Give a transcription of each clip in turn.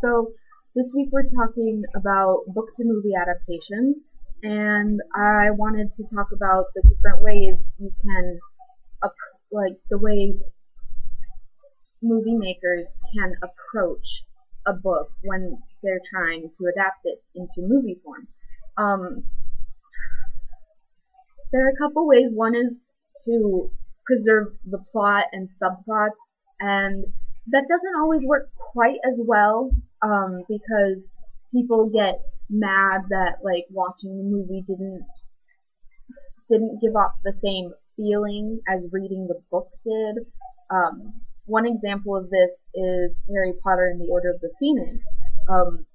So this week we're talking about book to movie adaptations, and I wanted to talk about the different ways you can, like the way movie makers can approach a book when they're trying to adapt it into movie form. Um, there are a couple ways. One is to preserve the plot and subplots, and that doesn't always work quite as well because people get mad that like watching the movie didn't give off the same feeling as reading the book did. One example of this is Harry Potter and the Order of the Phoenix.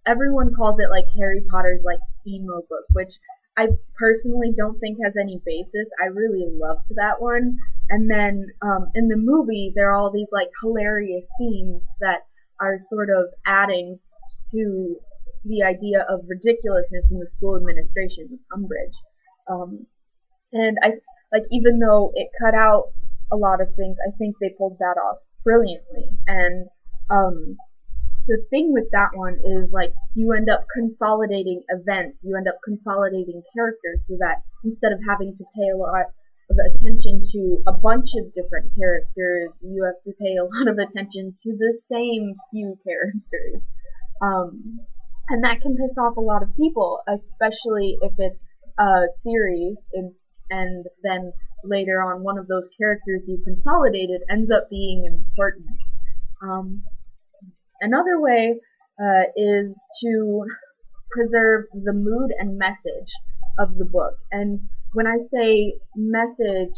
Everyone calls it like Harry Potter's like emo book, which I personally don't think has any basis. I really loved that one. And then in the movie, there are all these like hilarious scenes that are sort of adding to the idea of ridiculousness in the school administration with Umbridge. Um, and I like even though it cut out a lot of things, I think they pulled that off brilliantly. And um, the thing with that one is like you end up consolidating events, you end up consolidating characters so that instead of having to pay a lot of attention to a bunch of different characters, you have to pay a lot of attention to the same few characters. Um, and that can piss off a lot of people, especially if it's a series and then later on one of those characters you consolidated ends up being important. Um, Another way is to preserve the mood and message of the book. And when I say message,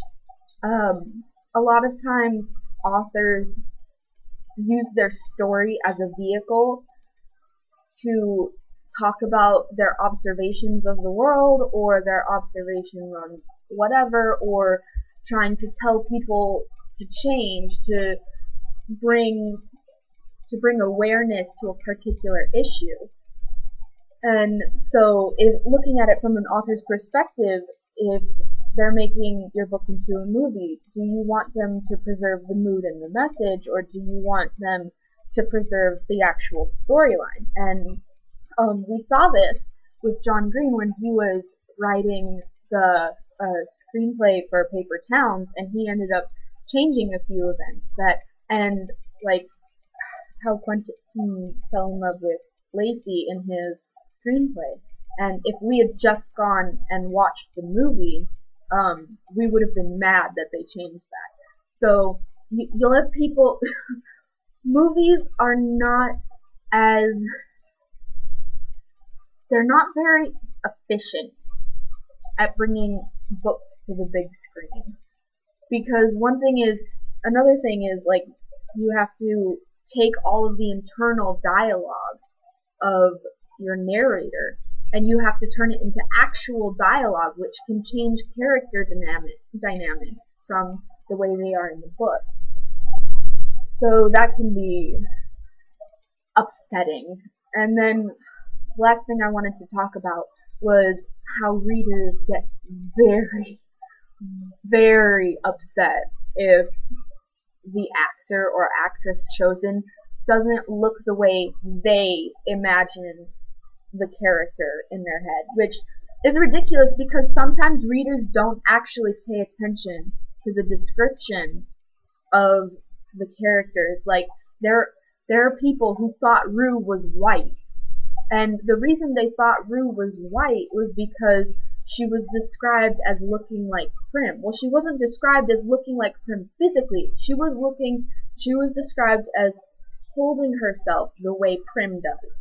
a lot of times authors use their story as a vehicle to talk about their observations of the world or their observations on whatever, or trying to tell people to change, bring bring awareness to a particular issue. And so, if looking at it from an author's perspective, if they're making your book into a movie, do you want them to preserve the mood and the message, or do you want them to preserve the actual storyline? And we saw this with John Green when he was writing the screenplay for Paper Towns, and he ended up changing a few events that, and like how Quentin fell in love with Lacey in his screenplay. And if we had just gone and watched the movie, we would have been mad that they changed that. So you'll have people. Movies are not as they're not very efficient at bringing books to the big screen because another thing is like you have to take all of the internal dialogue of your narrator and you have to turn it into actual dialogue, which can change character dynamics from the way they are in the book. So that can be upsetting. And then last thing I wanted to talk about was how readers get very, very upset if the actor or actress chosen doesn't look the way they imagine the character in their head, which is ridiculous because sometimes readers don't actually pay attention to the description of the characters. Like there are people who thought Rue was white, and the reason they thought Rue was white was because she was described as looking like Prim. Well, she wasn't described as looking like Prim physically. She was described as holding herself the way Prim does.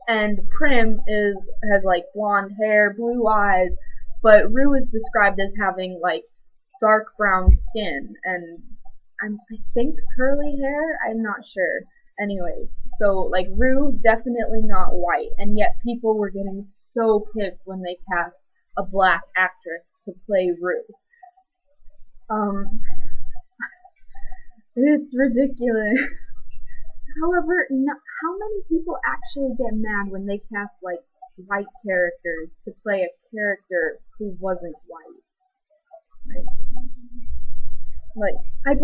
And Prim has like blonde hair, blue eyes, but Rue is described as having like dark brown skin and I think curly hair. I'm not sure. Anyway, so like Rue definitely not white, and yet people were getting so pissed when they cast a black actress to play Rue. Um, it's ridiculous. However, how many people actually get mad when they cast like white characters to play a character who wasn't white? Like I'd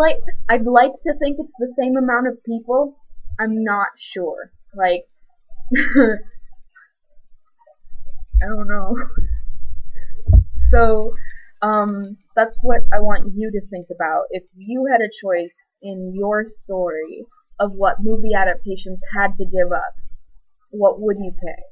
like to think it's the same amount of people. I'm not sure. Like I don't know. So, that's what I want you to think about. If you had a choice in your story of what movie adaptations had to give up, what would you pick?